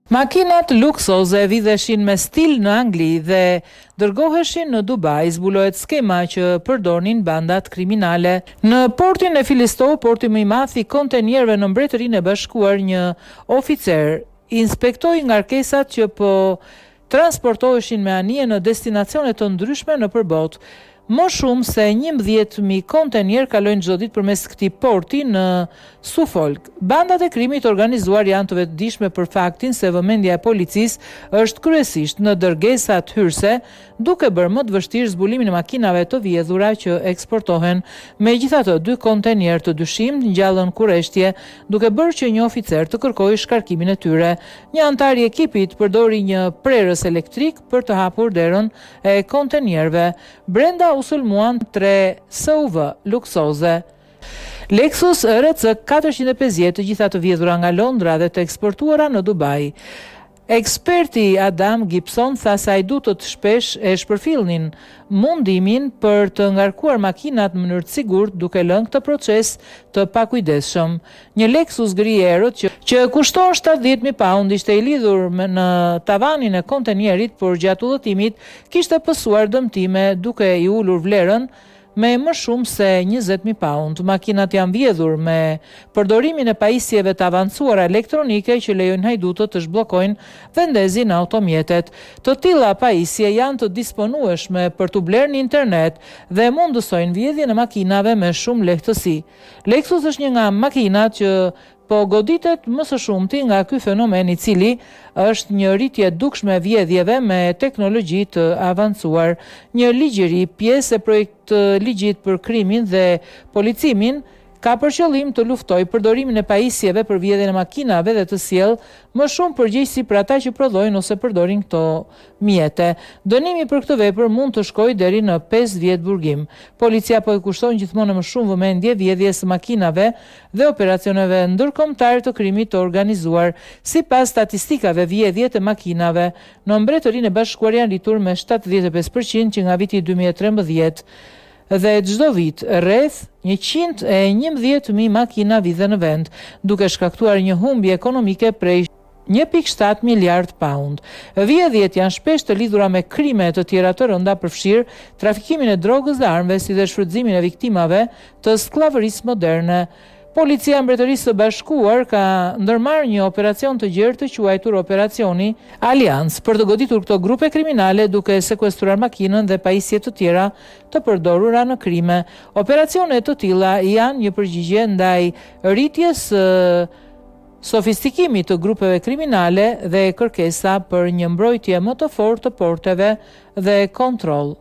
Makinat luksoze vidheshin me stil në Angli dhe dërgoheshin në Dubai, zbulohet skema që përdornin bandat kriminale. Në portin e Filistow, porti më i madh i kontenierëve në Mbretërinë e Bashkuar, një oficer inspektoi ngarkesat që po transportoheshin me anije në destinacione të ndryshme nëpër botë. Më shumë se 11.000 kontenier kalojnë çdo ditë përmes këtij porti në Suffolk. Bandat e krimit organizuar janë të vetëdijshme për faktin se vëmendja e policisë është kryesisht në dërgesat hyrëse, duke bërë më të vështirë zbulimin e makinave të vjedhura që eksportohen. Megjithatë, 2 kontenier të dyshim ngjallën kurreshtje, duke bërë që një oficer të kërkojë shkarkimin e tyre. Një antar i ekipit përdori një prerës elektrik për të hapur derën e kontenierëve. Brenda u sulmuan 3 SUV luksoze. Lexus RC 450, të gjitha të vjedhura nga Londra dhe të eksportuara në Dubai. Eksperti Adam Gibson tha se ai duhet shpesh e shpërfillnin mundimin për të ngarkuar makinat në mënyrë të sigurt, duke lënë këtë proces të pakujdesshëm. Një Lexus gri errët që kushton 70.000 pound ishte i lidhur në tavanin e kontenierit, por gjatë udhëtimit kishte pësuar dëmtime, duke i ulur vlerën me më shumë se 20.000 pound. Makinat janë vjedhur me përdorimin e pajisjeve të avancuara elektronike që lejojnë hajdutët të zhbllokojnë vendezin e automjetet. Të tilla pajisje janë të disponueshme për t'u blerë në internet dhe mundësojnë vjedhjen e makinave me shumë lehtësi. Lexus është një nga makinat që po goditet më së shumti nga ky fenomen, i cili është një rritje dukshme vjedhjeve me teknologji të avancuar. Një ligjëri, pjesë e projekt ligjit për krimin dhe policimin, ka për qëllim të luftojë përdorimin e pajisjeve për vjedhjen e makinave dhe të sjellë më shumë përgjegjësi për ata që prodhojnë ose përdorin këto mjete. Dënimi për këtë vepër mund të shkojë deri në 5 vjet burgim. Policia po i kushton gjithmonë më shumë vëmendje vjedhjes së makinave dhe operacioneve ndërkombëtar të krimit të organizuar. Sipas statistikave, vjedhjet e makinave në Mbretërinë e Bashkuar janë rritur me 75% që nga viti 2013. Dhe çdo vit rreth 111.000 makina vidhen në vend, duke shkaktuar një humbje ekonomike prej 1.7 miliard pound. Vjedhjet janë shpesh të lidhura me krime të tjera të rënda, përfshirë trafikimin e drogës dhe armëve, si dhe shfrytëzimin e viktimave të skllavërisë moderne. Policia e Mbretërisë së Bashkuar ka ndërmarrë një operacion të gjerë të quajtur Operacioni Alliance për të goditur këto grupe kriminale, duke sekuestruar makinën dhe pajisje të tjera të përdorura në krime. Operacione të tilla janë një përgjigje ndaj rritjes sofistikimit të grupeve kriminale dhe kërkesa për një mbrojtje më të fortë të porteve dhe kontroll.